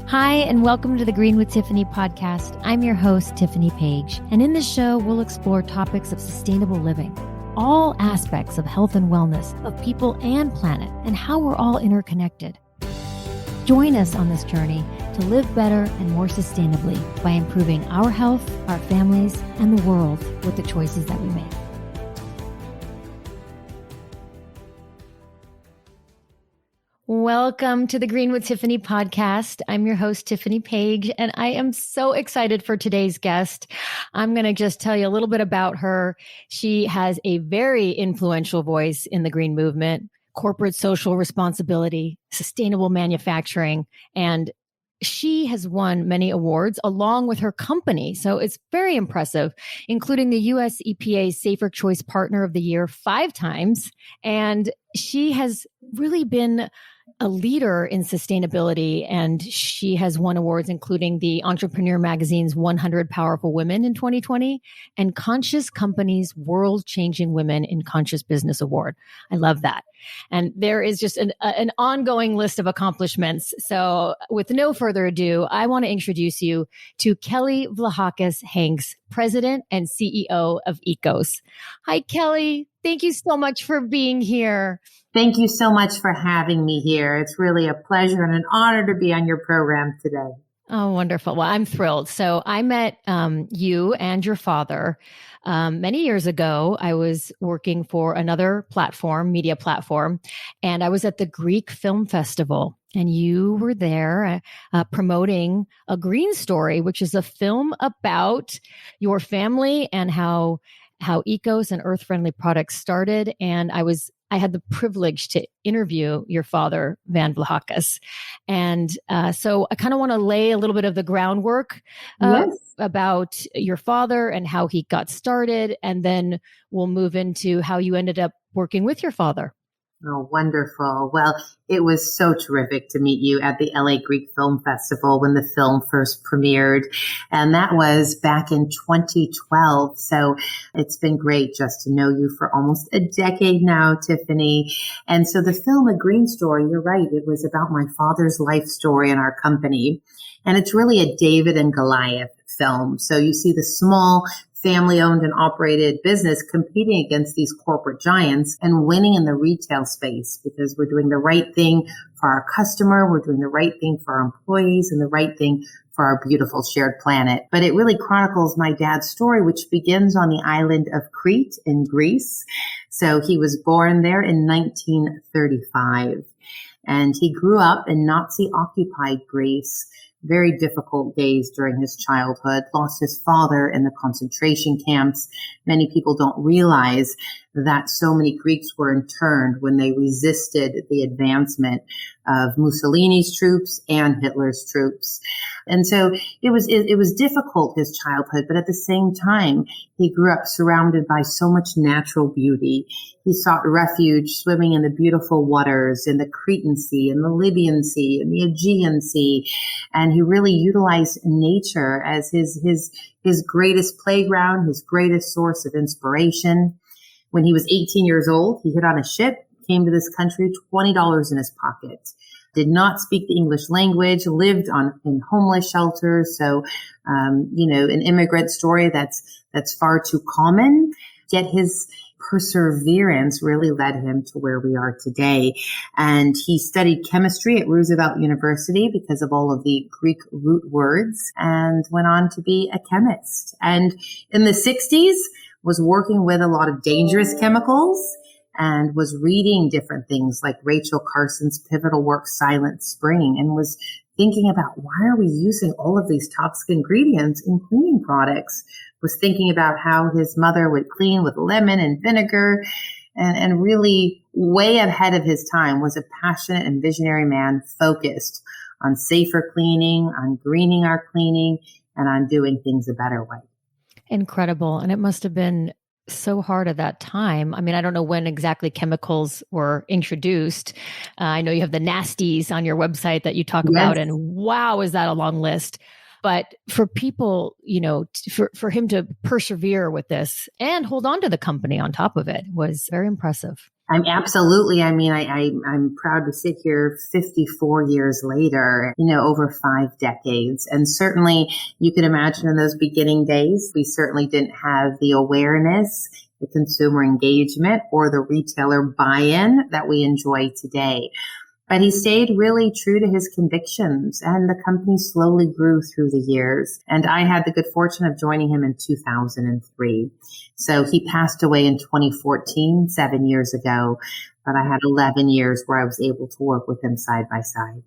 Hi, and welcome to the Green with Tiffany podcast. I'm your host, Tiffany Page, and in this show, we'll explore topics of sustainable living, all aspects of health and wellness, of people and planet, and how we're all interconnected. Join us on this journey to live better and more sustainably by improving our health, our families, and the world with the choices that we make. Welcome to the Green with Tiffany podcast. I'm your host, Tiffany Page, and I am so excited for today's guest. I'm going to just tell you a little bit about her. She has a very influential voice in the green movement, corporate social responsibility, sustainable manufacturing, and she has won many awards along with her company. So it's very impressive, including the US EPA Safer Choice Partner of the Year 5 times. And she has really been a leader in sustainability, and she has won awards including the Entrepreneur Magazine's 100 Powerful Women in 2020 and Conscious Company's World Changing Women in Conscious Business Award. I love that. And there is just an ongoing list of accomplishments. So with no further ado, I want to introduce you to Kelly Vlahakis-Hanks, President and CEO of ECOS. Hi, Kelly. Thank you so much for being here. Thank you so much for having me here. It's really a pleasure and an honor to be on your program today. Oh, wonderful. Well, I'm thrilled. So I met you and your father many years ago. I was working for another platform, media platform, and I was at the Greek Film Festival. And you were there promoting A Green Story, which is a film about your family and how ECOS and earth-friendly products started. And I had the privilege to interview your father, Van Vlahakis. And so I kind of want to lay a little bit of the groundwork about your father and how he got started. And then we'll move into how you ended up working with your father. Oh, wonderful. Well, it was so terrific to meet you at the LA Greek Film Festival when the film first premiered. And that was back in 2012. So it's been great just to know you for almost a decade now, Tiffany. And so the film, A Green Story, you're right. It was about my father's life story and our company. And it's really a David and Goliath film. So you see the small family-owned and operated business competing against these corporate giants and winning in the retail space because we're doing the right thing for our customer, we're doing the right thing for our employees, and the right thing for our beautiful shared planet. But it really chronicles my dad's story, which begins on the island of Crete in Greece. So he was born there in 1935, and he grew up in Nazi-occupied Greece. Very difficult days during his childhood, lost his father in the concentration camps. Many people don't realize that so many Greeks were interned when they resisted the advancement of Mussolini's troops and Hitler's troops. And so it was difficult, his childhood, but at the same time, he grew up surrounded by so much natural beauty. He sought refuge swimming in the beautiful waters in the Cretan Sea, in the Libyan Sea, in the Aegean Sea. And he really utilized nature as his greatest playground, his greatest source of inspiration. When he was 18 years old, he hit on a ship, came to this country, $20 in his pocket, did not speak the English language, lived in homeless shelters. So, an immigrant story that's far too common, yet his perseverance really led him to where we are today. And he studied chemistry at Roosevelt University because of all of the Greek root words and went on to be a chemist. And in the 60s, was working with a lot of dangerous chemicals and was reading different things like Rachel Carson's pivotal work, Silent Spring, and was thinking about why are we using all of these toxic ingredients in cleaning products, was thinking about how his mother would clean with lemon and vinegar, and really way ahead of his time, was a passionate and visionary man focused on safer cleaning, on greening our cleaning, and on doing things a better way. Incredible. And it must have been so hard at that time. I mean, I don't know when exactly chemicals were introduced. I know you have the nasties on your website that you talk about, and wow, is that a long list. But for people, for him to persevere with this and hold on to the company on top of it was very impressive. I'm absolutely. I mean, I'm proud to sit here 54 years later, over 5 decades. And certainly you can imagine in those beginning days, we certainly didn't have the awareness, the consumer engagement, or the retailer buy-in that we enjoy today. But he stayed really true to his convictions, and the company slowly grew through the years. And I had the good fortune of joining him in 2003. So he passed away in 2014, 7 years ago, but I had 11 years where I was able to work with him side by side.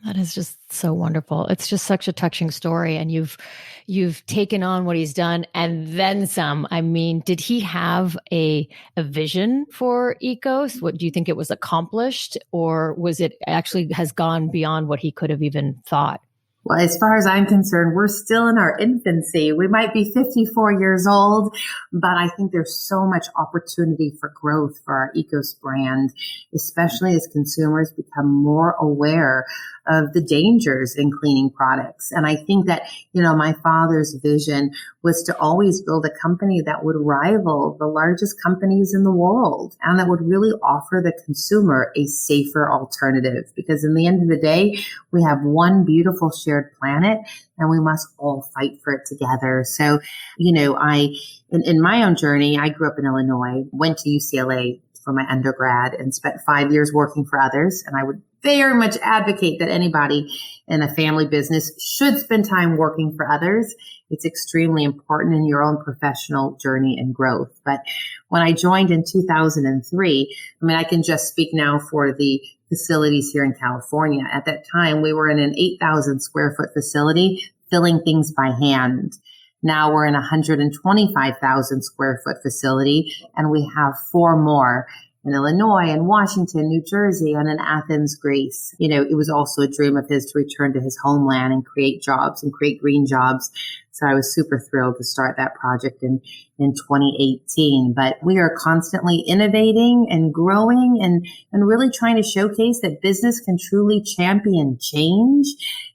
That is just so wonderful. It's just such a touching story, and you've taken on what he's done and then some. I mean, did he have a vision for ECOS? What do you think it was accomplished, or was it actually has gone beyond what he could have even thought? Well, as far as I'm concerned, we're still in our infancy. We might be 54 years old, but I think there's so much opportunity for growth for our ECOS brand, especially as consumers become more aware of the dangers in cleaning products. And I think that, my father's vision was to always build a company that would rival the largest companies in the world and that would really offer the consumer a safer alternative. Because in the end of the day, we have one beautiful shared planet and we must all fight for it together. So, in my own journey, I grew up in Illinois, went to UCLA for my undergrad and spent 5 years working for others. And I would very much advocate that anybody in a family business should spend time working for others. It's extremely important in your own professional journey and growth. But when I joined in 2003, I can just speak now for the facilities here in California. At that time, we were in an 8,000 square foot facility filling things by hand. Now we're in a 125,000 square foot facility, and we have 4 more in Illinois and Washington, New Jersey, and in Athens, Greece. It was also a dream of his to return to his homeland and create jobs and create green jobs. So I was super thrilled to start that project in 2018. But we are constantly innovating and growing and really trying to showcase that business can truly champion change,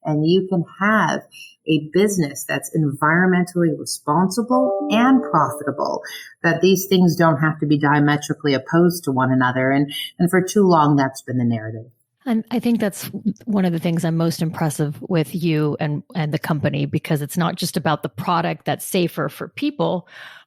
and you can have a business that's environmentally responsible and profitable, that these things don't have to be diametrically opposed to one another. And for too long, that's been the narrative. And I think that's one of the things I'm most impressive with you and the company, because it's not just about the product that's safer for people,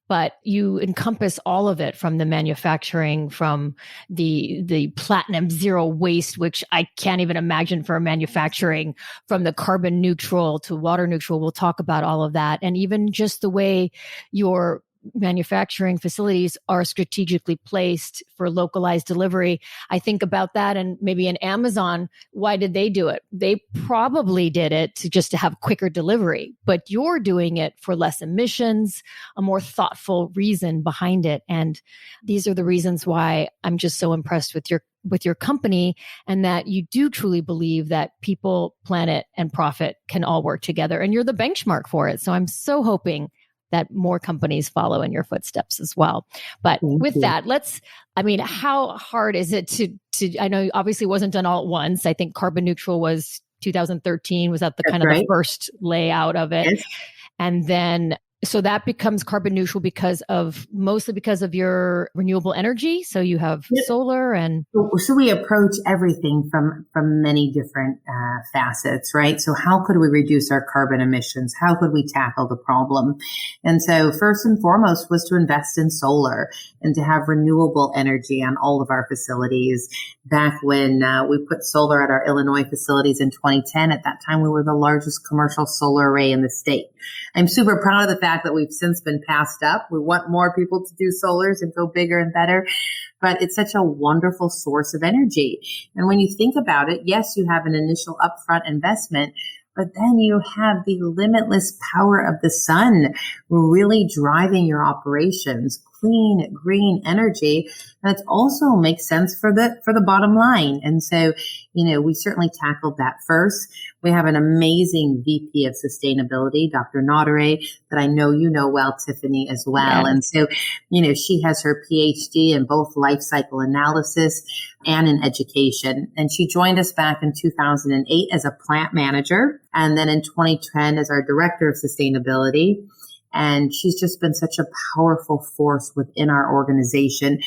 but you encompass all of it, from the manufacturing, from the platinum zero waste, which I can't even imagine for manufacturing, from the carbon neutral to water neutral. We'll talk about all of that. And even just the way your manufacturing facilities are strategically placed for localized delivery. I think about that, and maybe in Amazon, why did they do it? They probably did it to have quicker delivery, but you're doing it for less emissions, a more thoughtful reason behind it. And these are the reasons why I'm just so impressed with your company, and that you do truly believe that people, planet, and profit can all work together. And you're the benchmark for it. So I'm so hoping that more companies follow in your footsteps as well. But with that, how hard is it to, I know obviously it wasn't done all at once. I think carbon neutral was 2013, was that the first layout of it. Yes. And then, so that becomes carbon neutral mostly because of your renewable energy. So you have solar and. So we approach everything from many different facets, right? So how could we reduce our carbon emissions? How could we tackle the problem? And so first and foremost was to invest in solar and to have renewable energy on all of our facilities. Back when we put solar at our Illinois facilities in 2010, at that time we were the largest commercial solar array in the state. I'm super proud of the fact that we've since been passed up. We want more people to do solars and go bigger and better, but it's such a wonderful source of energy. And when you think about it, yes, you have an initial upfront investment, but then you have the limitless power of the sun really driving your operations, clean, green energy. And it also makes sense for the bottom line. And so, we certainly tackled that first. We have an amazing VP of sustainability, Dr. Naudere, that I know you know well, Tiffany, as well. Yes. And so, she has her PhD in both life cycle analysis and in education. And she joined us back in 2008 as a plant manager, and then in 2010 as our director of sustainability. And she's just been such a powerful force within our organization,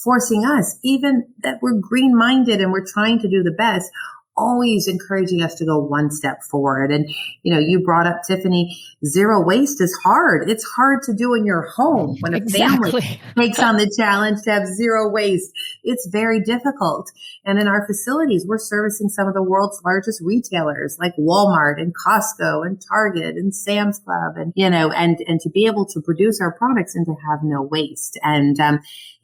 forcing us, even that we're green minded and we're trying to do the best, always encouraging us to go one step forward. And, you brought up, Tiffany, zero waste is hard. It's hard to do in your home when a family takes on the challenge to have zero waste. It's very difficult. And in our facilities, we're servicing some of the world's largest retailers like Walmart and Costco and Target and Sam's Club and, and to be able to produce our products and to have no waste. And,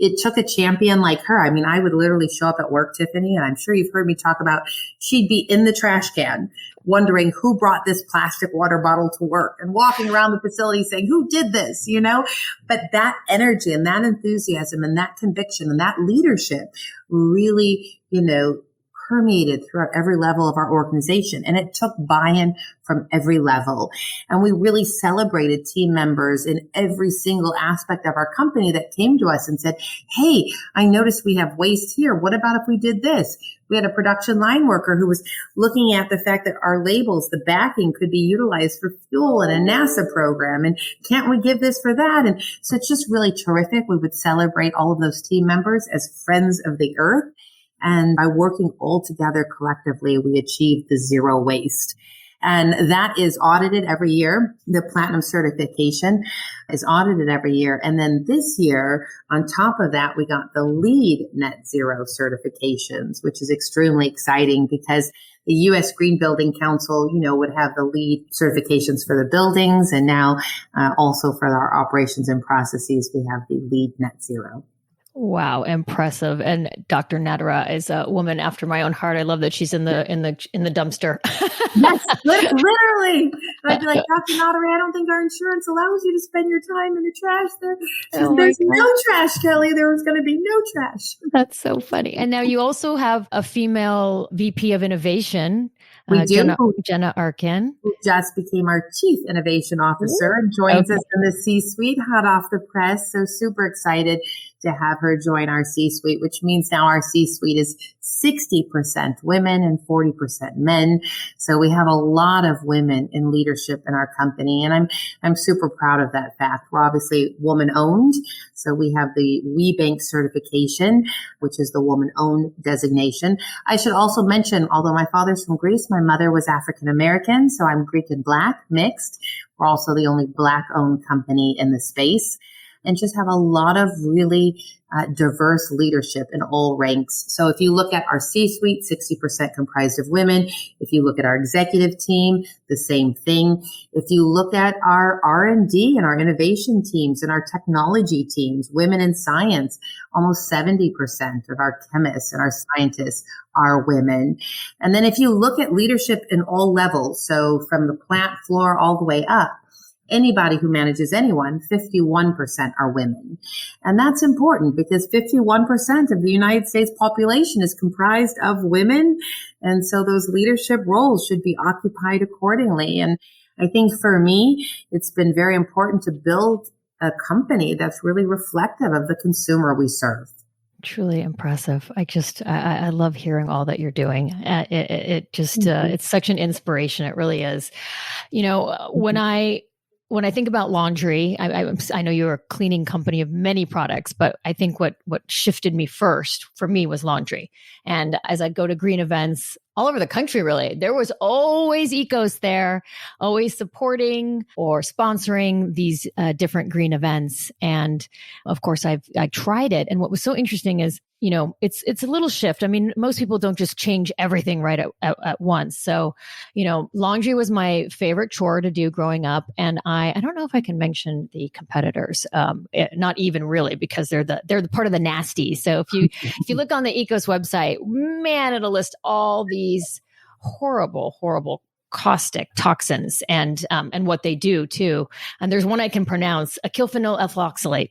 it took a champion like her. I mean, I would literally show up at work, Tiffany, and I'm sure you've heard me talk about, she'd be in the trash can wondering who brought this plastic water bottle to work and walking around the facility saying, who did this, But that energy and that enthusiasm and that conviction and that leadership really, permeated throughout every level of our organization. And it took buy-in from every level. And we really celebrated team members in every single aspect of our company that came to us and said, hey, I noticed we have waste here. What about if we did this? We had a production line worker who was looking at the fact that our labels, the backing, could be utilized for fuel in a NASA program. And can't we give this for that? And so it's just really terrific. We would celebrate all of those team members as friends of the earth. And by working all together collectively, we achieved the zero waste. And that is audited every year. The platinum certification is audited every year. And then this year, on top of that, we got the LEED net zero certifications, which is extremely exciting because the U.S. Green Building Council, would have the LEED certifications for the buildings. And now also for our operations and processes, we have the LEED net zero. Wow, impressive! And Dr. Nadara is a woman after my own heart. I love that she's in the dumpster. Yes, literally. I'd be like, Dr. Nadara, I don't think our insurance allows you to spend your time in the trash. There's no trash, Kelly. There was going to be no trash. That's so funny. And now you also have a female VP of Innovation. We do. Jenna Arkin, who just became our Chief Innovation Officer and joins us in the C-suite, hot off the press. So super excited to have her join our C-suite, which means now our C-suite is 60% women and 40% men. So we have a lot of women in leadership in our company. And I'm super proud of that fact. We're obviously woman owned. So we have the WeBank certification, which is the woman owned designation. I should also mention, although my father's from Greece, my mother was African American. So I'm Greek and Black mixed. We're also the only Black owned company in the space. And just have a lot of really diverse leadership in all ranks. So if you look at our C-suite, 60% comprised of women. If you look at our executive team, the same thing. If you look at our R&D and our innovation teams and our technology teams, women in science, almost 70% of our chemists and our scientists are women. And then if you look at leadership in all levels, so from the plant floor all the way up, anybody who manages anyone, 51% are women. And that's important because 51% of the United States population is comprised of women. And so those leadership roles should be occupied accordingly. And I think for me, it's been very important to build a company that's really reflective of the consumer we serve. Truly impressive. I love hearing all that you're doing. It's such an inspiration. It really is. When I think about laundry, I know you're a cleaning company of many products, but I think what shifted me first for me was laundry. And as I go to green events all over the country, really, there was always ECOS there, always supporting or sponsoring these different green events. And of course, I tried it. And what was so interesting is, it's a little shift. I mean, most people don't just change everything right at once. So, laundry was my favorite chore to do growing up. And I don't know if I can mention the competitors, not even really, because they're the part of the nasty. So if you look on the ECOS website, man, it'll list all these horrible caustic toxins and what they do too. And there's one I can pronounce, acylphenyl ethoxylate.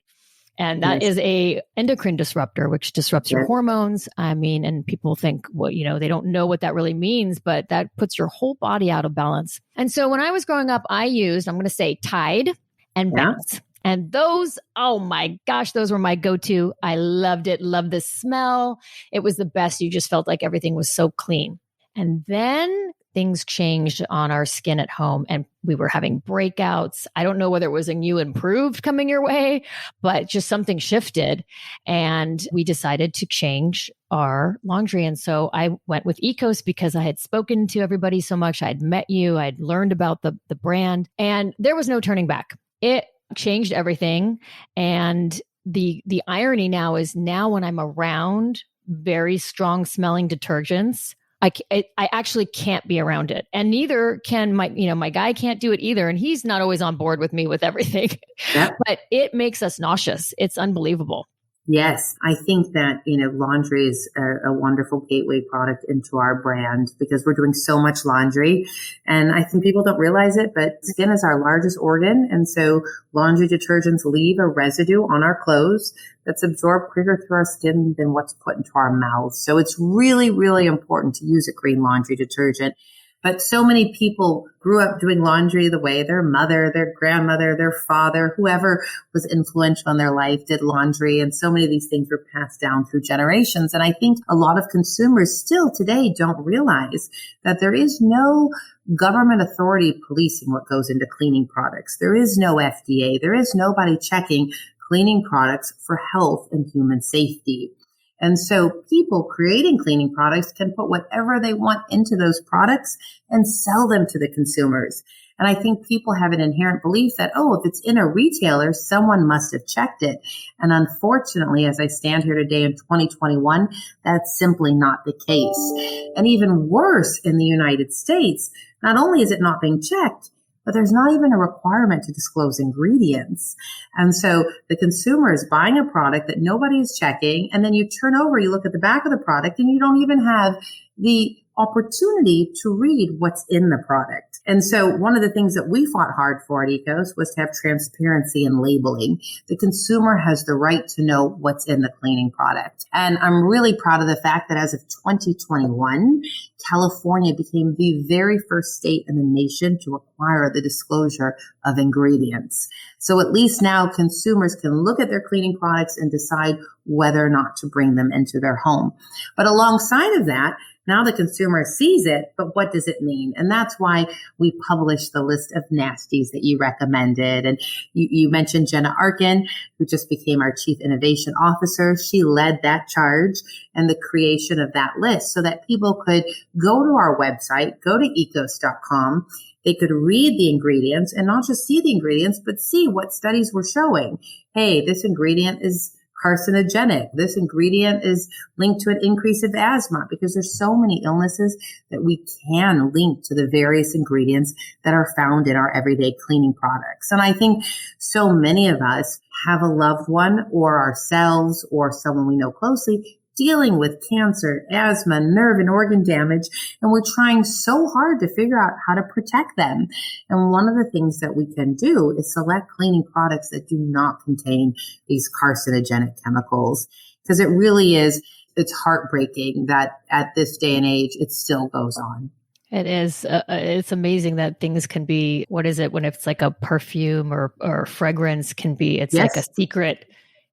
And that is a endocrine disruptor, which disrupts your hormones. I mean, and people think, well, they don't know what that really means, but that puts your whole body out of balance. And so when I was growing up, I used, I'm going to say Tide and Bounce. And those, oh my gosh, those were my go-to. I loved it. Loved the smell. It was the best. You just felt like everything was so clean. And then things changed on our skin at home, and we were having breakouts. I don't know whether it was a new improved coming your way, but just something shifted. And we decided to change our laundry. And so I went with ECOS because I had spoken to everybody so much. I'd met you, I'd learned about the brand, and there was no turning back. It changed everything. And the irony now is when I'm around very strong smelling detergents, I actually can't be around it. And neither can my guy can't do it either. And he's not always on board with me with everything, Yep. but it makes us nauseous. It's unbelievable. Yes, I think that, laundry is a wonderful gateway product into our brand because we're doing so much laundry. And I think people don't realize it, but skin is our largest organ. And so laundry detergents leave a residue on our clothes that's absorbed quicker through our skin than what's put into our mouths. So it's really, really important to use a green laundry detergent. But so many people grew up doing laundry the way their mother, their grandmother, their father, whoever was influential in their life did laundry. And so many of these things were passed down through generations. And I think a lot of consumers still today don't realize that there is no government authority policing what goes into cleaning products. There is no FDA. There is nobody checking cleaning products for health and human safety. And so people creating cleaning products can put whatever they want into those products and sell them to the consumers. And I think people have an inherent belief that, if it's in a retailer, someone must have checked it. And unfortunately, as I stand here today in 2021, that's simply not the case. And even worse, in the United States, not only is it not being checked, but there's not even a requirement to disclose ingredients. And so the consumer is buying a product that nobody is checking. And then you turn over, you look at the back of the product, and you don't even have the opportunity to read what's in the product. And so one of the things that we fought hard for at ECOS was to have transparency in labeling. The consumer has the right to know what's in the cleaning product. And I'm really proud of the fact that as of 2021, California became the very first state in the nation to require the disclosure of ingredients. So at least now consumers can look at their cleaning products and decide whether or not to bring them into their home. But alongside of that, now the consumer sees it, but what does it mean? And that's why we published the list of nasties that you recommended. And you mentioned Jenna Arkin, who just became our Chief Innovation Officer. She led that charge and the creation of that list so that people could go to our website, go to ecos.com. They could read the ingredients and not just see the ingredients, but see what studies were showing. Hey, this ingredient is carcinogenic. This ingredient is linked to an increase of asthma, because there's so many illnesses that we can link to the various ingredients that are found in our everyday cleaning products. And I think so many of us have a loved one or ourselves or someone we know closely dealing with cancer, asthma, nerve and organ damage, and we're trying so hard to figure out how to protect them. And one of the things that we can do is select cleaning products that do not contain these carcinogenic chemicals, because it really is, it's heartbreaking that at this day and age, it still goes on. It is. It's amazing that things can be, what is it, when it's like a perfume or fragrance can be, it's like a secret.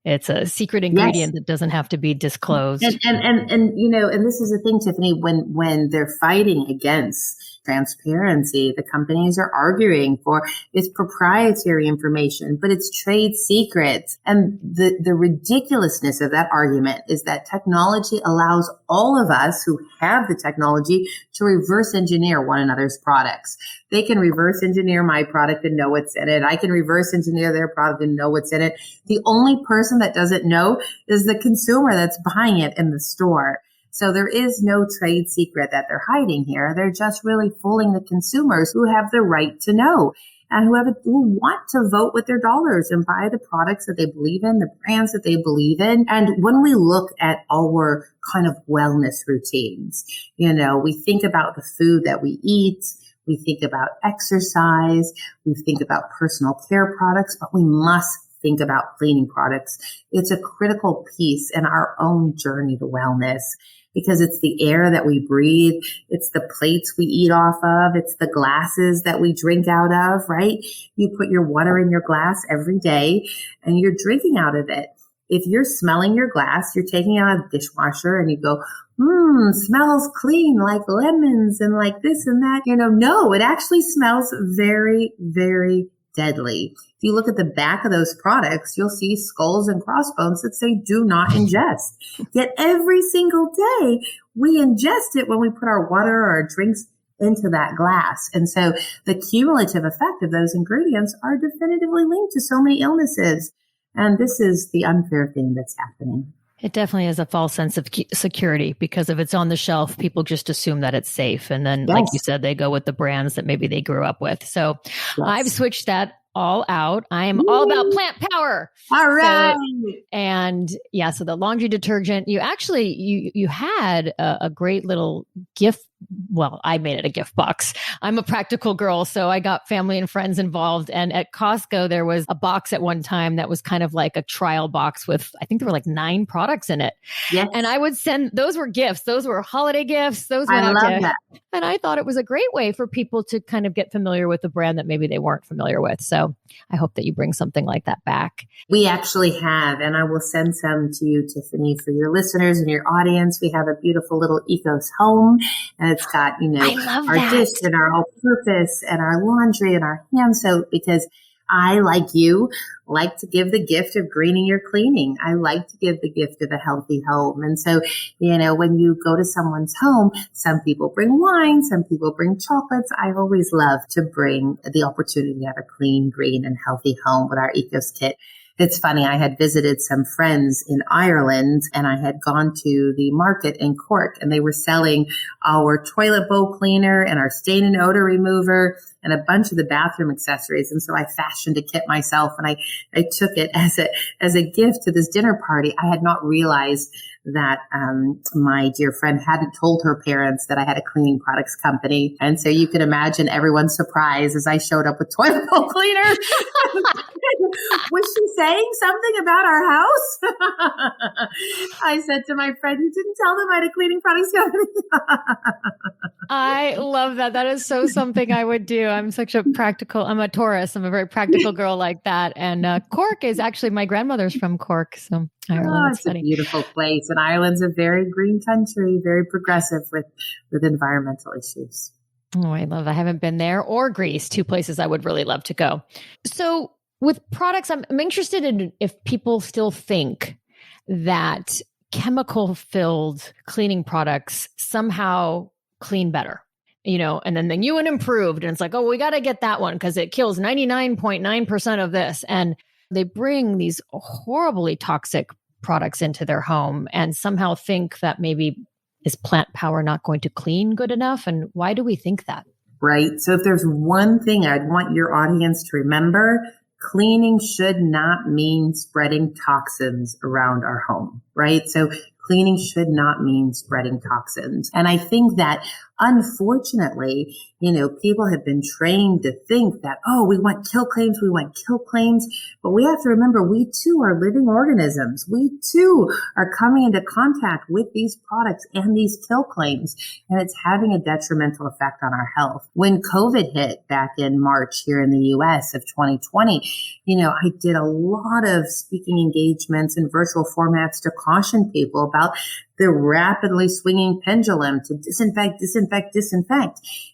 It's a secret ingredient that doesn't have to be disclosed. And this is the thing, Tiffany, when they're fighting against transparency, the companies are arguing for it's proprietary information, but it's trade secrets. And the ridiculousness of that argument is that technology allows all of us who have the technology to reverse engineer one another's products. They can reverse engineer my product and know what's in it. I can reverse engineer their product and know what's in it. The only person that doesn't know is the consumer that's buying it in the store. So there is no trade secret that they're hiding here. They're just really fooling the consumers who have the right to know and who want to vote with their dollars and buy the products that they believe in, the brands that they believe in. And when we look at our kind of wellness routines, we think about the food that we eat. We think about exercise, we think about personal care products, but we must think about cleaning products. It's a critical piece in our own journey to wellness, because it's the air that we breathe. It's the plates we eat off of. It's the glasses that we drink out of, right? You put your water in your glass every day and you're drinking out of it. if you're smelling your glass, you're taking it out of the dishwasher and you go, smells clean like lemons and like this and that. No, it actually smells very, very deadly. If you look at the back of those products, you'll see skulls and crossbones that say do not ingest. Yet every single day we ingest it when we put our water or our drinks into that glass. And so the cumulative effect of those ingredients are definitively linked to so many illnesses. And this is the unfair thing that's happening. It definitely is a false sense of security because if it's on the shelf, people just assume that it's safe. And then, like you said, they go with the brands that maybe they grew up with. So I've switched that all out. I am all about plant power. All right. So the laundry detergent, you had a great little gift. Well, I made it a gift box. I'm a practical girl, so I got family and friends involved. And at Costco, there was a box at one time that was kind of like a trial box with, I think there were like 9 products in it. Yes. And I would send, those were gifts. Those were holiday gifts. Those were I love that. And I thought it was a great way for people to kind of get familiar with the brand that maybe they weren't familiar with. So I hope that you bring something like that back. We actually have, and I will send some to you, Tiffany, for your listeners and your audience. We have a beautiful little ECOS home, and it's got, our dish and our all-purpose and our laundry and our hand soap, because I, like you, like to give the gift of greening your cleaning. I like to give the gift of a healthy home. And so, when you go to someone's home, some people bring wine, some people bring chocolates. I always love to bring the opportunity to have a clean, green, and healthy home with our ECOS kit. It's funny, I had visited some friends in Ireland and I had gone to the market in Cork and they were selling our toilet bowl cleaner and our stain and odor remover and a bunch of the bathroom accessories. And so I fashioned a kit myself and I took it as a gift to this dinner party. I had not realized that my dear friend hadn't told her parents that I had a cleaning products company. And so you can imagine everyone's surprise as I showed up with toilet bowl cleaner. Was she saying something about our house? I said to my friend, you didn't tell them I had a cleaning products company. I love that. That is so something I would do. I'm a Taurus. I'm a very practical girl like that. And Cork is actually, my grandmother's from Cork. So Ireland, it's funny. A beautiful place. And Ireland's a very green country, very progressive with environmental issues. Oh, I love it. I haven't been there or Greece, 2 places I would really love to go. So with products, I'm interested in if people still think that chemical-filled cleaning products somehow clean better, and then the new and improved. And it's like, oh, we got to get that one because it kills 99.9% of this. And they bring these horribly toxic products into their home and somehow think that maybe is plant power not going to clean good enough? And why do we think that? Right. So if there's one thing I'd want your audience to remember, cleaning should not mean spreading toxins around our home, right? So cleaning should not mean spreading toxins. And I think that unfortunately, people have been trained to think that, we want kill claims. But we have to remember, we too are living organisms. We too are coming into contact with these products and these kill claims, and it's having a detrimental effect on our health. When COVID hit back in March here in the US of 2020, I did a lot of speaking engagements in virtual formats to caution people about the rapidly swinging pendulum to disinfect.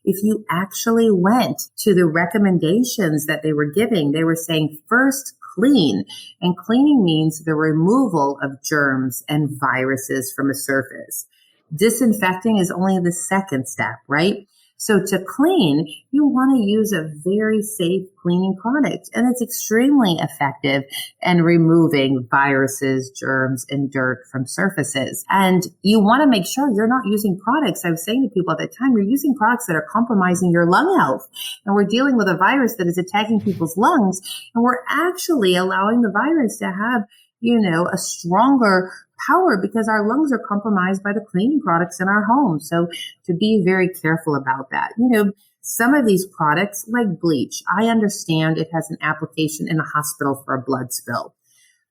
If you actually went to the recommendations that they were giving, they were saying first clean, and cleaning means the removal of germs and viruses from a surface. Disinfecting is only the second step, right? So to clean, you want to use a very safe cleaning product, and it's extremely effective in removing viruses, germs, and dirt from surfaces. And you want to make sure you're not using products. I was saying to people at the time, you're using products that are compromising your lung health. And we're dealing with a virus that is attacking people's lungs, and we're actually allowing the virus to have a stronger power because our lungs are compromised by the cleaning products in our home. So to be very careful about that. Some of these products, like bleach, I understand it has an application in a hospital for a blood spill.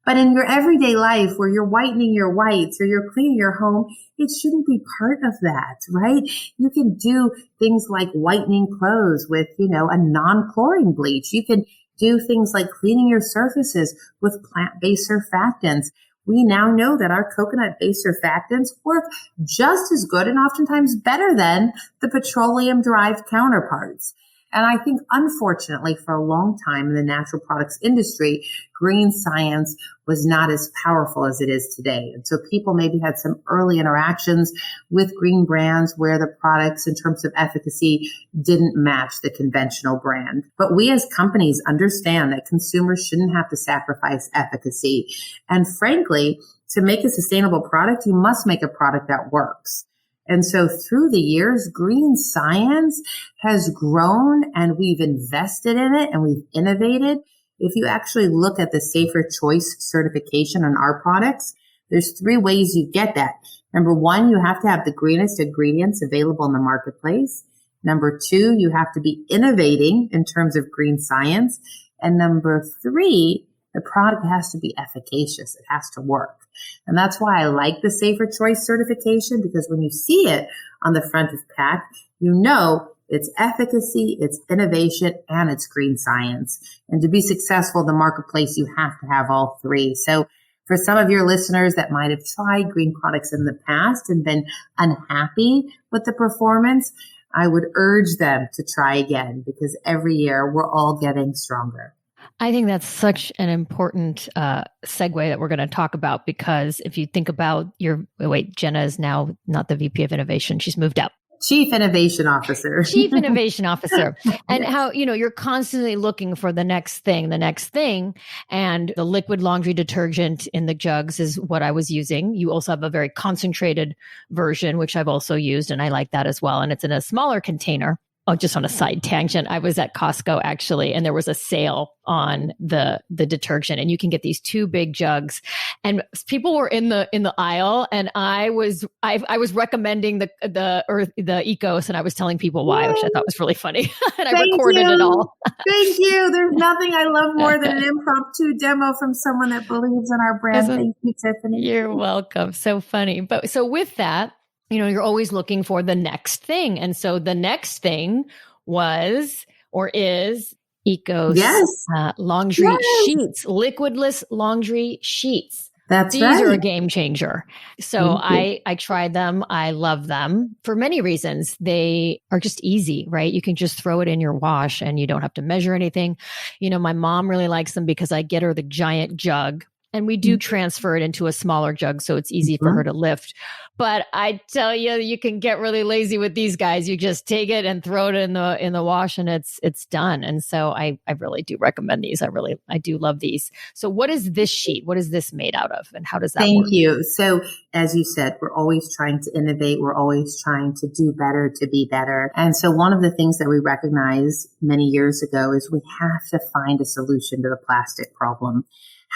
But in your everyday life where you're whitening your whites or you're cleaning your home, it shouldn't be part of that, right? You can do things like whitening clothes with, a non-chlorine bleach. You can do things like cleaning your surfaces with plant-based surfactants. we now know that our coconut-based surfactants work just as good and oftentimes better than the petroleum-derived counterparts. And I think, unfortunately, for a long time in the natural products industry, green science was not as powerful as it is today. And so people maybe had some early interactions with green brands where the products in terms of efficacy didn't match the conventional brand. But we as companies understand that consumers shouldn't have to sacrifice efficacy. And frankly, to make a sustainable product, you must make a product that works. And so through the years, green science has grown and we've invested in it and we've innovated. If you actually look at the Safer Choice certification on our products, there's 3 ways you get that. Number 1, you have to have the greenest ingredients available in the marketplace. Number 2, you have to be innovating in terms of green science. And number 3, the product has to be efficacious. It has to work. And that's why I like the Safer Choice certification, because when you see it on the front of pack, you know it's efficacy, it's innovation, and it's green science. And to be successful in the marketplace, you have to have all 3. So for some of your listeners that might have tried green products in the past and been unhappy with the performance, I would urge them to try again, because every year we're all getting stronger. I think that's such an important segue that we're going to talk about, because if you think about Jenna is now not the VP of Innovation. She's moved up. Chief Innovation Officer. Chief Innovation Officer. And how, you're constantly looking for the next thing. And the liquid laundry detergent in the jugs is what I was using. You also have a very concentrated version, which I've also used, and I like that as well. And it's in a smaller container. Oh, just on a side tangent, I was at Costco actually, and there was a sale on the detergent, and you can get these 2 big jugs. And people were in the aisle, and I was recommending the ECOS, and I was telling people why, which I thought was really funny. And I recorded it all. Thank you. There's nothing I love more than an impromptu demo from someone that believes in our brand. Thank you, Tiffany. You're welcome. So funny. But so with that, you're always looking for the next thing. And so the next thing was, or is, ECOS laundry sheets, liquidless laundry sheets. These are a game changer. So I tried them. I love them for many reasons. They are just easy, right? You can just throw it in your wash and you don't have to measure anything. My mom really likes them because I get her the giant jug. And we do transfer it into a smaller jug, so it's easy for her to lift. But I tell you, you can get really lazy with these guys. You just take it and throw it in the wash, and it's done. And so I really do recommend these. I do love these. So what is this sheet? What is this made out of, and how does that work? Thank you. So as you said, we're always trying to innovate. We're always trying to do better, to be better. And so one of the things that we recognized many years ago is we have to find a solution to the plastic problem.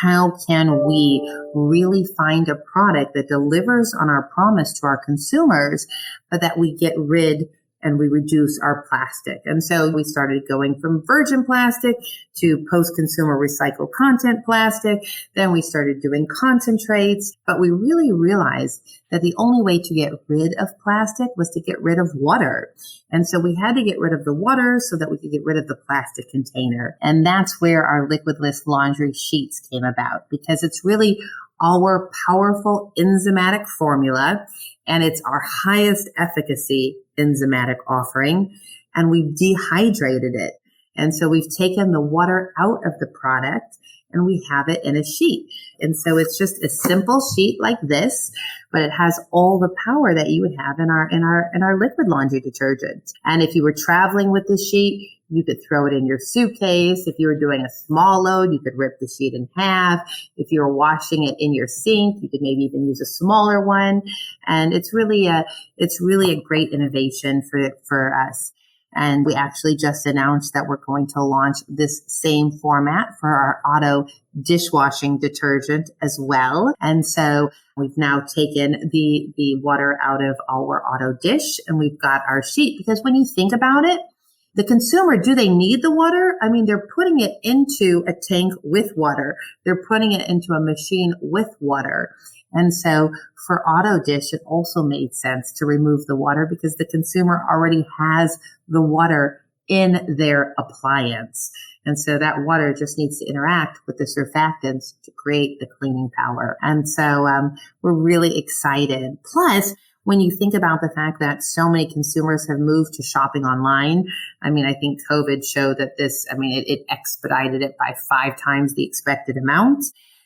How can we really find a product that delivers on our promise to our consumers, but that we get rid and we reduce our plastic? And so we started going from virgin plastic to post-consumer recycled content plastic. Then we started doing concentrates, but we really realized that the only way to get rid of plastic was to get rid of water. And so we had to get rid of the water so that we could get rid of the plastic container. And that's where our liquidless laundry sheets came about, because it's really our powerful enzymatic formula, and it's our highest efficacy enzymatic offering, and we've dehydrated it. And so we've taken the water out of the product and we have it in a sheet. And so it's just a simple sheet like this, but it has all the power that you would have in our liquid laundry detergent. And if you were traveling with the sheet, you could throw it in your suitcase. If you were doing a small load, you could rip the sheet in half. If you were washing it in your sink, you could maybe even use a smaller one. And it's really a great innovation for us. And we actually just announced that we're going to launch this same format for our auto dishwashing detergent as well. And so we've now taken the water out of our auto dish, and we've got our sheet. Because when you think about it, the consumer, do they need the water? I mean, they're putting it into a tank with water. They're putting it into a machine with water. And so for auto dish, it also made sense to remove the water because the consumer already has the water in their appliance. And so that water just needs to interact with the surfactants to create the cleaning power. And so we're really excited. Plus, when you think about the fact that so many consumers have moved to shopping online, I mean, I think COVID showed that it expedited it by 5 times the expected amount.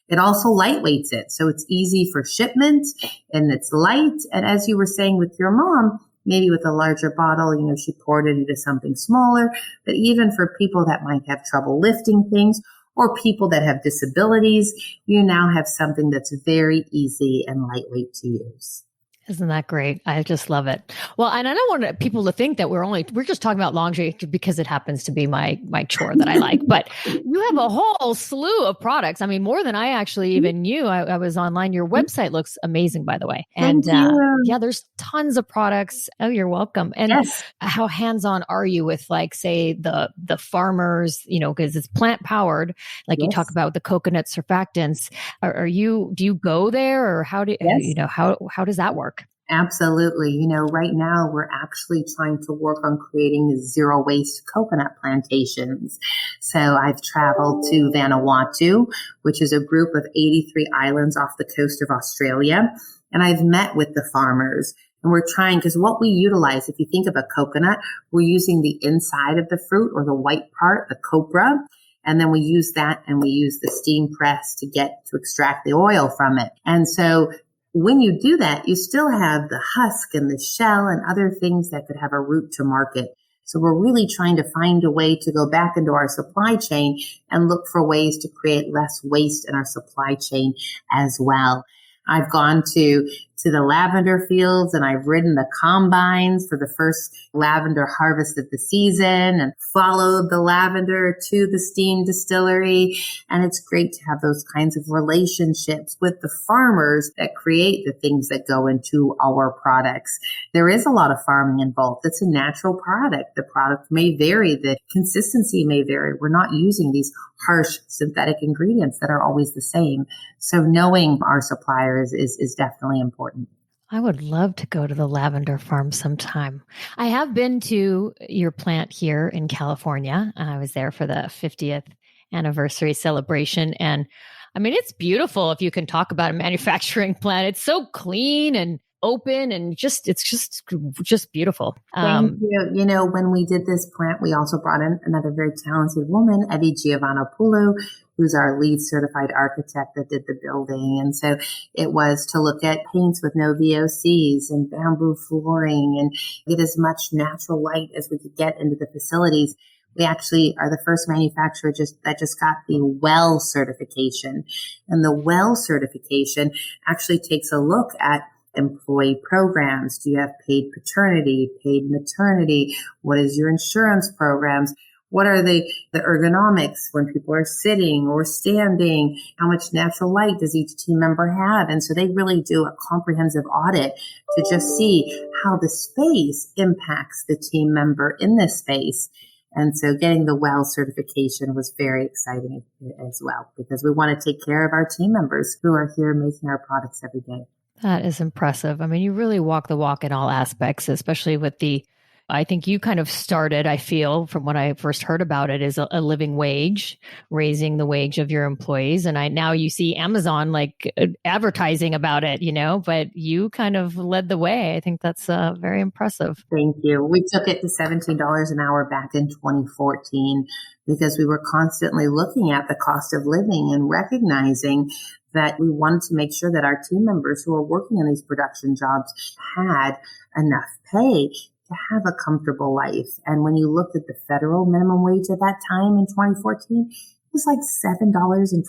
It also lightweights it. So it's easy for shipment and it's light. And as you were saying with your mom, maybe with a larger bottle, she poured it into something smaller. But even for people that might have trouble lifting things or people that have disabilities, you now have something that's very easy and lightweight to use. Isn't that great? I just love it. Well, and I don't want people to think that we're just talking about laundry because it happens to be my chore that I like, but you have a whole slew of products. I mean, more than I actually even knew. I was online. Your website looks amazing, by the way. And there's tons of products. Oh, you're welcome. And yes. How hands-on are you with say the farmers, because it's plant powered, like yes. You talk about the coconut surfactants. Do you go there or how does that work? Absolutely. Right now we're actually trying to work on creating zero waste coconut plantations. So I've traveled to Vanuatu, which is a group of 83 islands off the coast of Australia. And I've met with the farmers and we're trying, because what we utilize, if you think of a coconut, we're using the inside of the fruit or the white part, the copra. And then we use that and we use the steam press to extract the oil from it. And so when you do that, you still have the husk and the shell and other things that could have a route to market. So we're really trying to find a way to go back into our supply chain and look for ways to create less waste in our supply chain as well. I've gone to the lavender fields and I've ridden the combines for the first lavender harvest of the season and followed the lavender to the steam distillery. And it's great to have those kinds of relationships with the farmers that create the things that go into our products. There is a lot of farming involved. It's a natural product. The product may vary. The consistency may vary. We're not using these harsh synthetic ingredients that are always the same. So knowing our suppliers is definitely important. I would love to go to the lavender farm sometime. I have been to your plant here in California. I was there for the 50th anniversary celebration. And I mean, it's beautiful if you can talk about a manufacturing plant. It's so clean and open and it's just beautiful. Thank you. When we did this plant, we also brought in another very talented woman, Eddie Giovannopoulou, who's our lead certified architect that did the building. And so it was to look at paints with no VOCs and bamboo flooring and get as much natural light as we could get into the facilities. We actually are the first manufacturer that just got the WELL certification. And the WELL certification actually takes a look at employee programs. Do you have paid paternity, paid maternity? What is your insurance programs? What are the ergonomics when people are sitting or standing? How much natural light does each team member have? And so they really do a comprehensive audit to just see how the space impacts the team member in this space. And so getting the WELL certification was very exciting as well, because we want to take care of our team members who are here making our products every day. That is impressive. I mean, you really walk the walk in all aspects, especially with I think you kind of started, I feel, from when I first heard about it, is a living wage, raising the wage of your employees. And now you see Amazon advertising about it, but you kind of led the way. I think that's very impressive. Thank you. We took it to $17 an hour back in 2014 because we were constantly looking at the cost of living and recognizing that we wanted to make sure that our team members who are working in these production jobs had enough pay to have a comfortable life. And when you looked at the federal minimum wage at that time in 2014, it was like $7.25.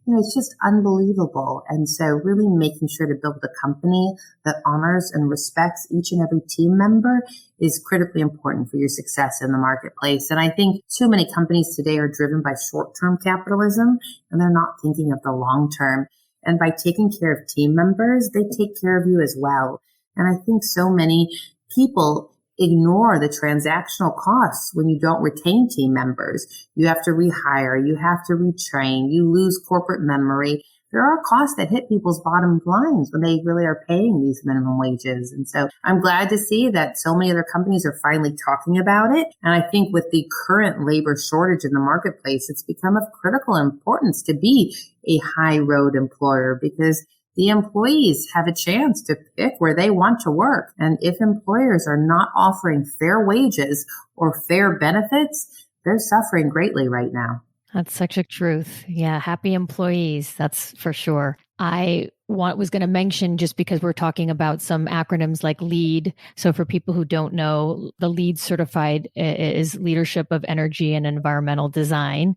It's just unbelievable. And so really making sure to build a company that honors and respects each and every team member is critically important for your success in the marketplace. And I think too many companies today are driven by short-term capitalism, and they're not thinking of the long term. And by taking care of team members, they take care of you as well. And I think so many people ignore the transactional costs when you don't retain team members. You have to rehire, you have to retrain, you lose corporate memory. there are costs that hit people's bottom lines when they really are paying these minimum wages. And so I'm glad to see that so many other companies are finally talking about it. And I think with the current labor shortage in the marketplace, it's become of critical importance to be a high road employer, because the employees have a chance to pick where they want to work. And if employers are not offering fair wages or fair benefits, they're suffering greatly right now. That's such a truth. Yeah. Happy employees. That's for sure. I was going to mention, just because we're talking about some acronyms like LEED. So for people who don't know, the LEED certified is Leadership of Energy and Environmental Design.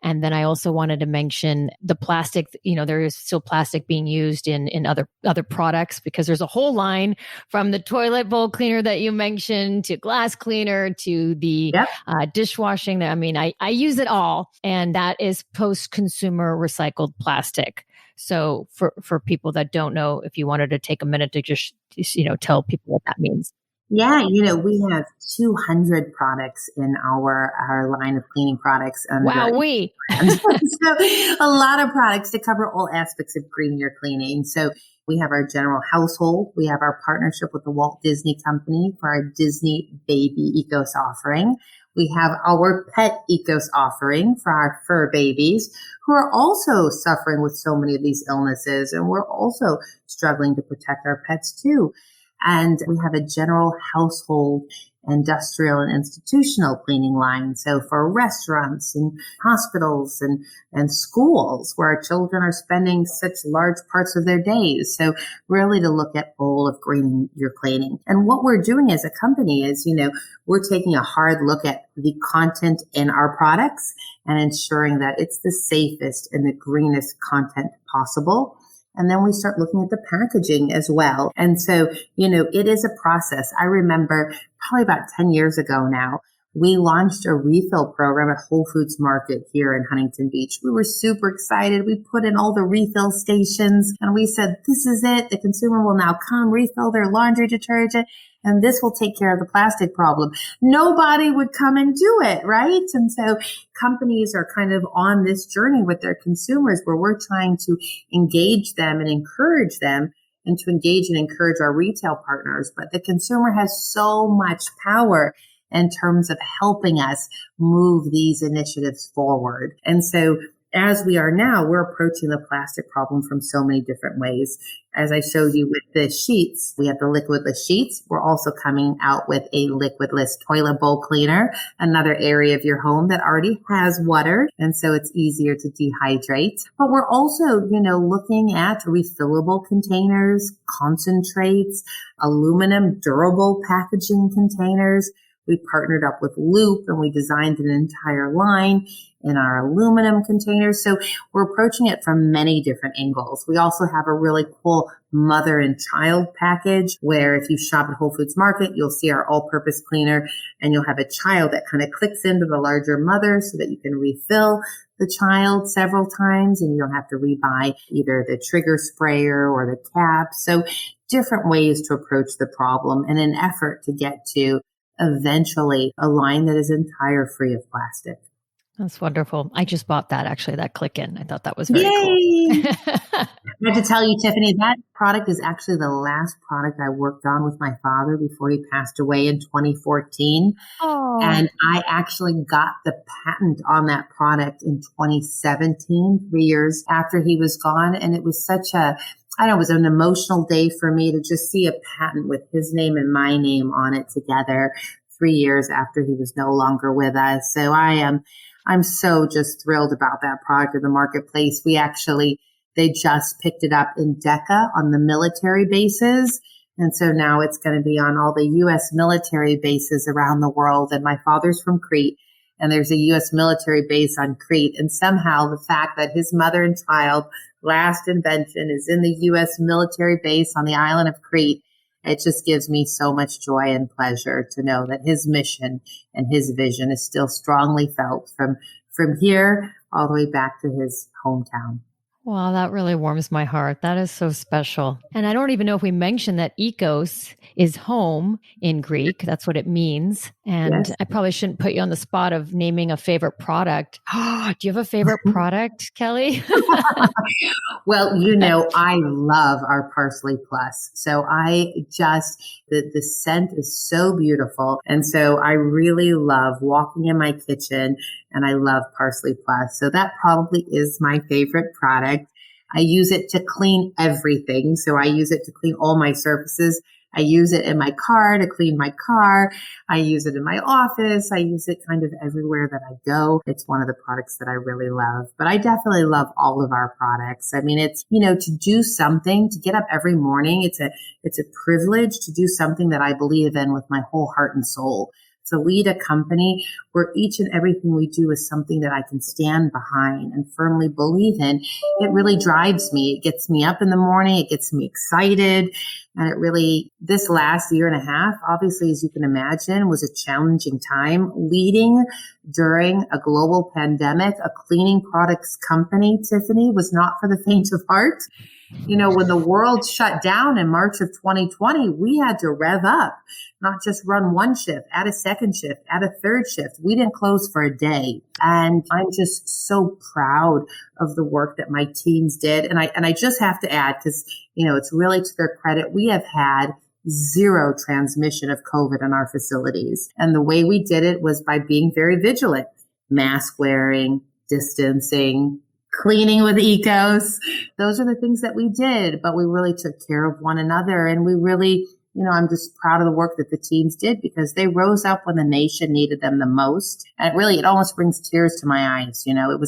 And then I also wanted to mention the plastic. There is still plastic being used in other products, because there's a whole line from the toilet bowl cleaner that you mentioned to glass cleaner to the dishwashing. I mean, I use it all, and that is post-consumer recycled plastic. So for people that don't know, if you wanted to take a minute to just tell people what that means. Yeah, we have 200 products in our line of cleaning products. Wow, so a lot of products to cover all aspects of green your cleaning. So we have our general household. We have our partnership with the Walt Disney Company for our Disney Baby ECOS offering. We have our pet ECOS offering for our fur babies, who are also suffering with so many of these illnesses. And we're also struggling to protect our pets too. And we have a general household, industrial, and institutional cleaning line. So for restaurants and hospitals and schools, where our children are spending such large parts of their days. So really to look at all of greening your cleaning. And what we're doing as a company is, we're taking a hard look at the content in our products and ensuring that it's the safest and the greenest content possible. And then we start looking at the packaging as well. And so, it is a process. I remember probably about 10 years ago now, we launched a refill program at Whole Foods Market here in Huntington Beach. We were super excited. We put in all the refill stations and we said, this is it. The consumer will now come refill their laundry detergent, and this will take care of the plastic problem. Nobody would come and do it, right? And so companies are kind of on this journey with their consumers, where we're trying to engage them and encourage them, and to engage and encourage our retail partners. But the consumer has so much power in terms of helping us move these initiatives forward. And so as we are now, we're approaching the plastic problem from so many different ways. As I showed you with the sheets, we have the liquidless sheets. We're also coming out with a liquidless toilet bowl cleaner, another area of your home that already has water, and so it's easier to dehydrate. But we're also, looking at refillable containers, concentrates, aluminum durable packaging containers. We partnered up with Loop and we designed an entire line in our aluminum containers. So we're approaching it from many different angles. We also have a really cool mother and child package, where if you shop at Whole Foods Market, you'll see our all-purpose cleaner, and you'll have a child that kind of clicks into the larger mother so that you can refill the child several times, and you don't have to rebuy either the trigger sprayer or the cap. So different ways to approach the problem in an effort to get to eventually a line that is entire free of plastic. That's wonderful. I just bought that, actually, that click in. I thought that was very cool. I have to tell you, Tiffany, that product is actually the last product I worked on with my father before he passed away in 2014. Oh. And I actually got the patent on that product in 2017, 3 years after he was gone. And it was such it was an emotional day for me to just see a patent with his name and my name on it together 3 years after he was no longer with us. So I'm so just thrilled about that product in the marketplace. They just picked it up in DECA on the military bases. And so now it's going to be on all the U.S. military bases around the world. And my father's from Crete, and there's a U.S. military base on Crete. And somehow the fact that his mother and child last invention is in the U.S. military base on the island of Crete, it just gives me so much joy and pleasure to know that his mission and his vision is still strongly felt from here all the way back to his hometown. Wow, that really warms my heart. That is so special. And I don't even know if we mentioned that ECOS is home in Greek. That's what it means. And Yes. I probably shouldn't put you on the spot of naming a favorite product. Do you have a favorite product, Kelly? Well, I love our Parsley Plus. So the scent is so beautiful. And so I really love walking in my kitchen and I love Parsley Plus. So that probably is my favorite product. I use it to clean everything. So I use it to clean all my surfaces. I use it in my car to clean my car. I use it in my office. I use it kind of everywhere that I go. It's one of the products that I really love, but I definitely love all of our products. I mean, it's, to do something, to get up every morning. It's a privilege to do something that I believe in with my whole heart and soul. To lead a company where each and everything we do is something that I can stand behind and firmly believe in. It really drives me. It gets me up in the morning. It gets me excited. And it really, this last year and a half, obviously, as you can imagine, was a challenging time. Leading during a global pandemic, a cleaning products company, Tiffany, was not for the faint of heart. When the world shut down in March of 2020, we had to rev up, not just run one shift, add a second shift, add a third shift. We didn't close for a day. And I'm just so proud of the work that my teams did. And I just have to add, because, it's really to their credit, we have had zero transmission of COVID in our facilities. And the way we did it was by being very vigilant, mask wearing, distancing, cleaning with ECOS. Those are the things that we did, but we really took care of one another. And we really, I'm just proud of the work that the teams did because they rose up when the nation needed them the most. And really, it almost brings tears to my eyes. It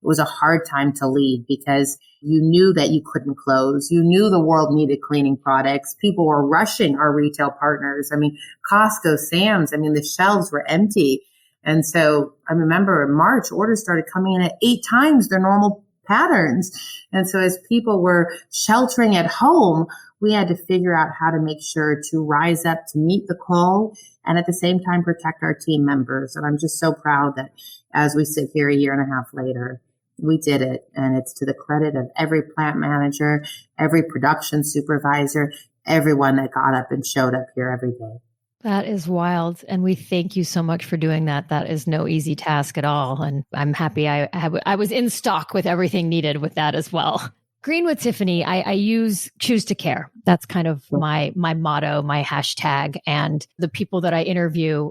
was a hard time to lead because you knew that you couldn't close. You knew the world needed cleaning products. People were rushing our retail partners. I mean, Costco, Sam's, the shelves were empty. And so I remember in March, orders started coming in at 8 times their normal patterns. And so as people were sheltering at home, we had to figure out how to make sure to rise up to meet the call and at the same time protect our team members. And I'm just so proud that as we sit here a year and a half later, we did it. And it's to the credit of every plant manager, every production supervisor, everyone that got up and showed up here every day. That is wild. And we thank you so much for doing that. That is no easy task at all. And I'm happy I was in stock with everything needed with that as well. Green with Tiffany, I use choose to care. That's kind of my motto, my hashtag. And the people that I interview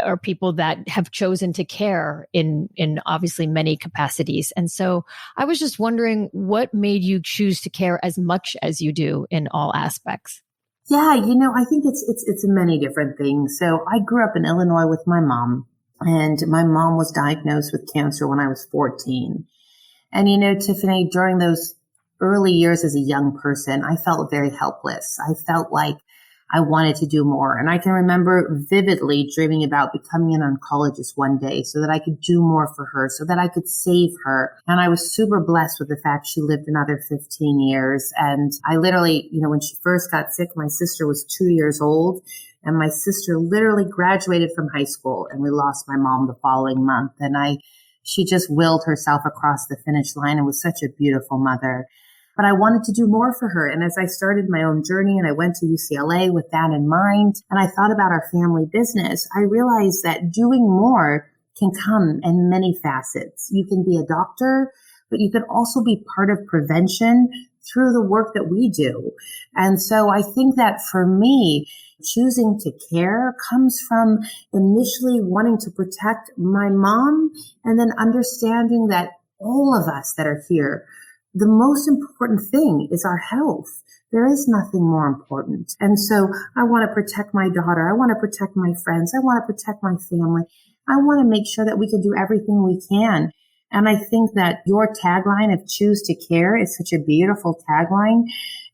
are people that have chosen to care in obviously many capacities. And so I was just wondering what made you choose to care as much as you do in all aspects? Yeah, I think it's many different things. So I grew up in Illinois with my mom, and my mom was diagnosed with cancer when I was 14. And Tiffany, during those early years as a young person, I felt very helpless. I felt like I wanted to do more. And I can remember vividly dreaming about becoming an oncologist one day so that I could do more for her, so that I could save her. And I was super blessed with the fact she lived another 15 years. And I literally, when she first got sick, my sister was 2 years old. And my sister literally graduated from high school, and we lost my mom the following month. And she just willed herself across the finish line and was such a beautiful mother. But I wanted to do more for her. And as I started my own journey and I went to UCLA with that in mind, and I thought about our family business, I realized that doing more can come in many facets. You can be a doctor, but you can also be part of prevention through the work that we do. And so I think that for me, choosing to care comes from initially wanting to protect my mom and then understanding that all of us that are here, the most important thing is our health. There is nothing more important. And so I want to protect my daughter. I want to protect my friends. I want to protect my family. I want to make sure that we can do everything we can. And I think that your tagline of choose to care is such a beautiful tagline.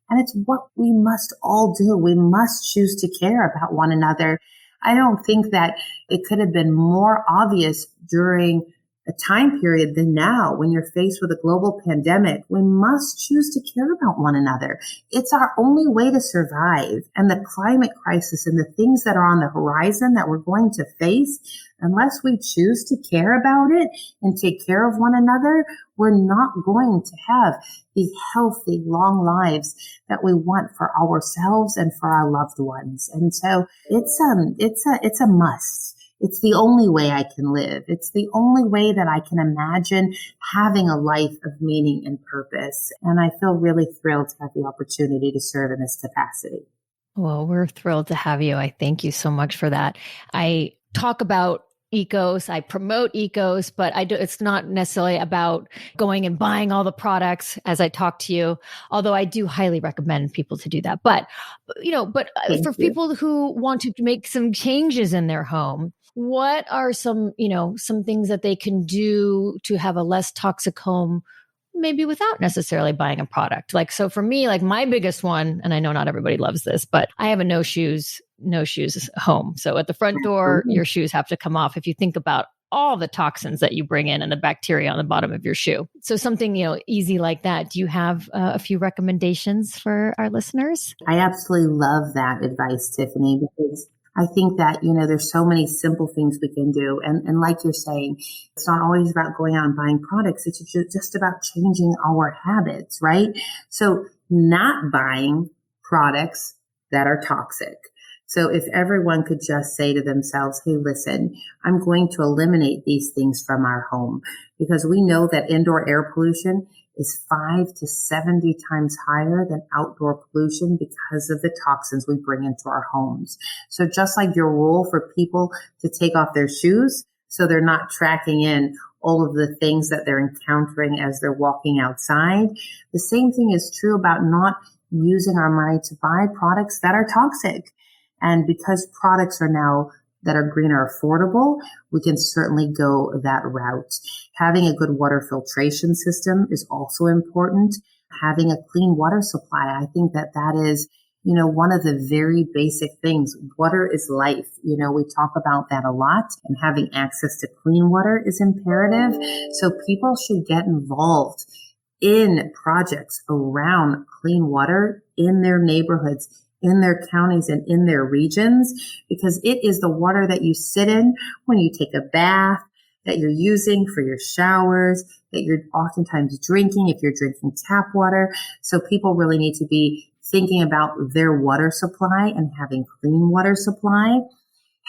And it's what we must all do. We must choose to care about one another. I don't think that it could have been more obvious during a time period than now when you're faced with a global pandemic. We must choose to care about one another. It's our only way to survive. And the climate crisis and the things that are on the horizon that we're going to face, unless we choose to care about it and take care of one another, we're not going to have the healthy, long lives that we want for ourselves and for our loved ones. And so it's a must. It's the only way I can live. It's the only way that I can imagine having a life of meaning and purpose. And I feel really thrilled to have the opportunity to serve in this capacity. Well, we're thrilled to have you. I thank you so much for that. I talk about ECOS, I promote ECOS, but it's not necessarily about going and buying all the products as I talk to you, although I do highly recommend people to do that. But for people who want to make some changes in their home, what are some things that they can do to have a less toxic home, maybe without necessarily buying a product? Like, so for me, like my biggest one, and I know not everybody loves this, but I have a no shoes home. So at the front door, your shoes have to come off if you think about all the toxins that you bring in and the bacteria on the bottom of your shoe. So something, easy like that. Do you have a few recommendations for our listeners? I absolutely love that advice, Tiffany, because I think that, there's so many simple things we can do. And like you're saying, it's not always about going out and buying products. It's just about changing our habits, right? So not buying products that are toxic. So if everyone could just say to themselves, hey, listen, I'm going to eliminate these things from our home, because we know that indoor air pollution is 5 to 70 times higher than outdoor pollution because of the toxins we bring into our homes. So just like your rule for people to take off their shoes so they're not tracking in all of the things that they're encountering as they're walking outside, the same thing is true about not using our money to buy products that are toxic. And because products are now that are green are affordable, we can certainly go that route. Having a good water filtration system is also important. Having a clean water supply, I think that is, one of the very basic things. Water is life. We talk about that a lot, and having access to clean water is imperative. So people should get involved in projects around clean water in their neighborhoods, in their counties, and in their regions, because it is the water that you sit in when you take a bath, that you're using for your showers, that you're oftentimes drinking if you're drinking tap water. So people really need to be thinking about their water supply and having clean water supply.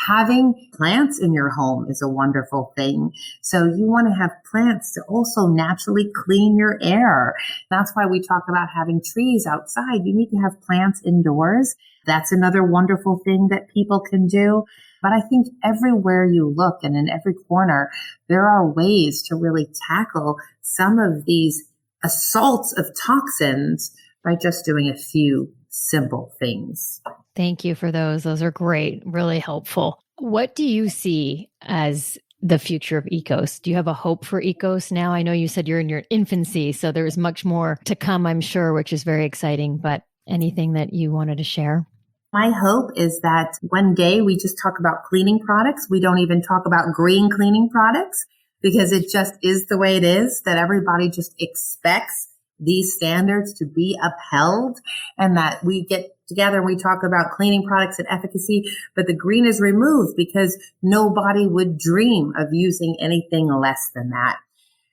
Having plants in your home is a wonderful thing. So you want to have plants to also naturally clean your air. That's why we talk about having trees outside. You need to have plants indoors. That's another wonderful thing that people can do. But I think everywhere you look and in every corner, there are ways to really tackle some of these assaults of toxins by just doing a few simple things. Thank you for those. Those are great, really helpful. What do you see as the future of ECOS? Do you have a hope for ECOS now? I know you said you're in your infancy, so there's much more to come, I'm sure, which is very exciting, but anything that you wanted to share? My hope is that one day we just talk about cleaning products. We don't even talk about green cleaning products, because it just is the way it is, that everybody just expects these standards to be upheld, and that we get together and we talk about cleaning products and efficacy, but the green is removed because nobody would dream of using anything less than that.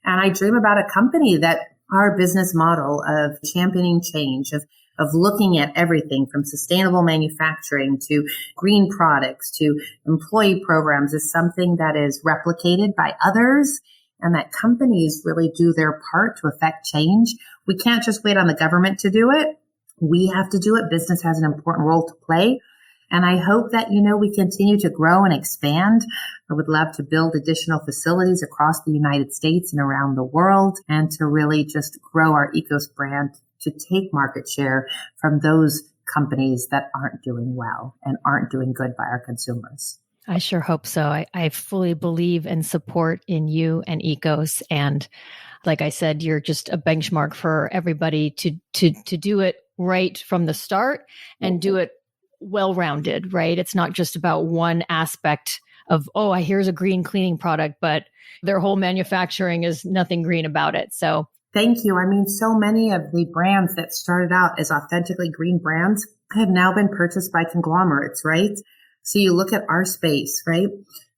And I dream about a company that our business model of championing change, of looking at everything from sustainable manufacturing to green products to employee programs, is something that is replicated by others, and that companies really do their part to affect change. We can't just wait on the government to do it. We have to do it. Business has an important role to play. And I hope that, we continue to grow and expand. I would love to build additional facilities across the United States and around the world, and to really just grow our ECOS brand to take market share from those companies that aren't doing well and aren't doing good by our consumers. I sure hope so. I fully believe and support in you and ECOS. And like I said, you're just a benchmark for everybody to do it right from the start and do it well-rounded, right? It's not just about one aspect of, oh, here's a green cleaning product, but their whole manufacturing is nothing green about it. So thank you. I mean, so many of the brands that started out as authentically green brands have now been purchased by conglomerates, right? So you look at our space, right?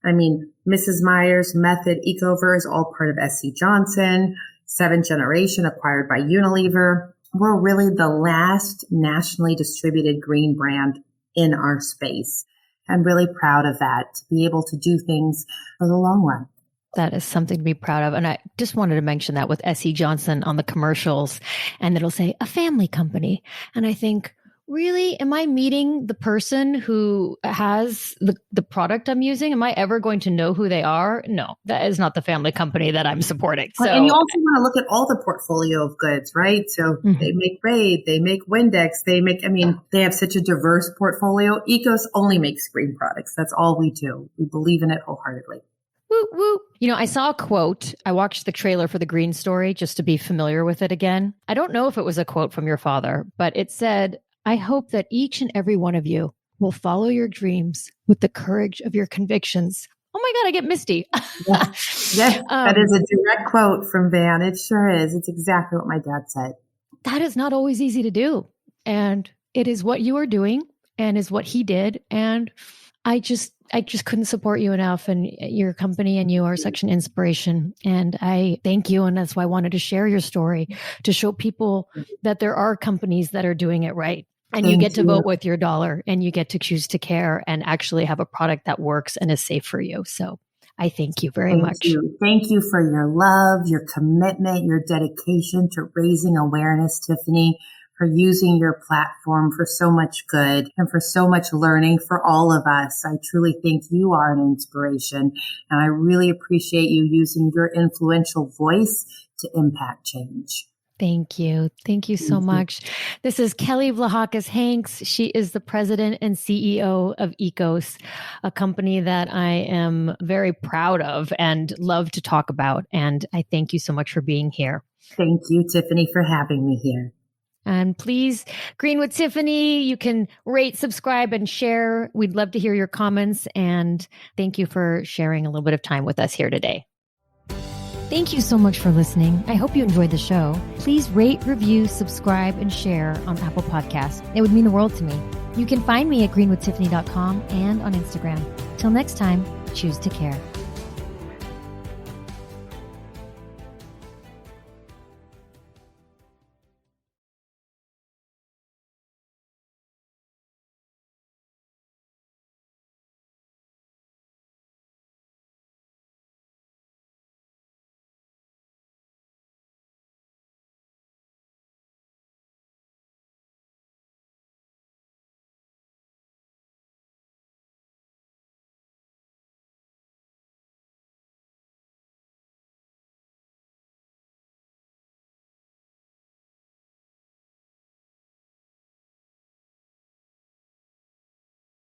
I mean, Mrs. Meyer's, Method, Ecoverse, all part of SC Johnson, 7th Generation acquired by Unilever. We're really the last nationally distributed green brand in our space. I'm really proud of that, to be able to do things for the long run. That is something to be proud of. And I just wanted to mention that with SC Johnson on the commercials, and it'll say a family company. And I think, really, am I meeting the person who has the product I'm using? Am I ever going to know who they are? No, that is not the family company that I'm supporting. So, and you also want to look at all the portfolio of goods, right? So they make Raid, they make Windex, they have such a diverse portfolio. ECOS only makes green products. That's all we do. We believe in it wholeheartedly. Woo, woo. You know, I saw a quote. I watched the trailer for The Green Story just to be familiar with it again. I don't know if it was a quote from your father, but it said, I hope that each and every one of you will follow your dreams with the courage of your convictions. Oh my God, I get misty. Yes, that is a direct quote from Van. It sure is. It's exactly what my dad said. That is not always easy to do. And it is what you are doing and is what he did. And I just couldn't support you enough, and your company and you are such an inspiration. And I thank you. And that's why I wanted to share your story, to show people that there are companies that are doing it right. And you get to vote with your dollar, and you get to choose to care and actually have a product that works and is safe for you. So I thank you very much. Thank you for your love, your commitment, your dedication to raising awareness, Tiffany, for using your platform for so much good and for so much learning for all of us. I truly think you are an inspiration, and I really appreciate you using your influential voice to impact change. Thank you. Thank you so much. This is Kelly Vlahakis-Hanks. She is the president and CEO of ECOS, a company that I am very proud of and love to talk about. And I thank you so much for being here. Thank you, Tiffany, for having me here. And please, Green with Tiffany, you can rate, subscribe, and share. We'd love to hear your comments. And thank you for sharing a little bit of time with us here today. Thank you so much for listening. I hope you enjoyed the show. Please rate, review, subscribe, and share on Apple Podcasts. It would mean the world to me. You can find me at greenwithtiffany.com and on Instagram. Till next time, choose to care.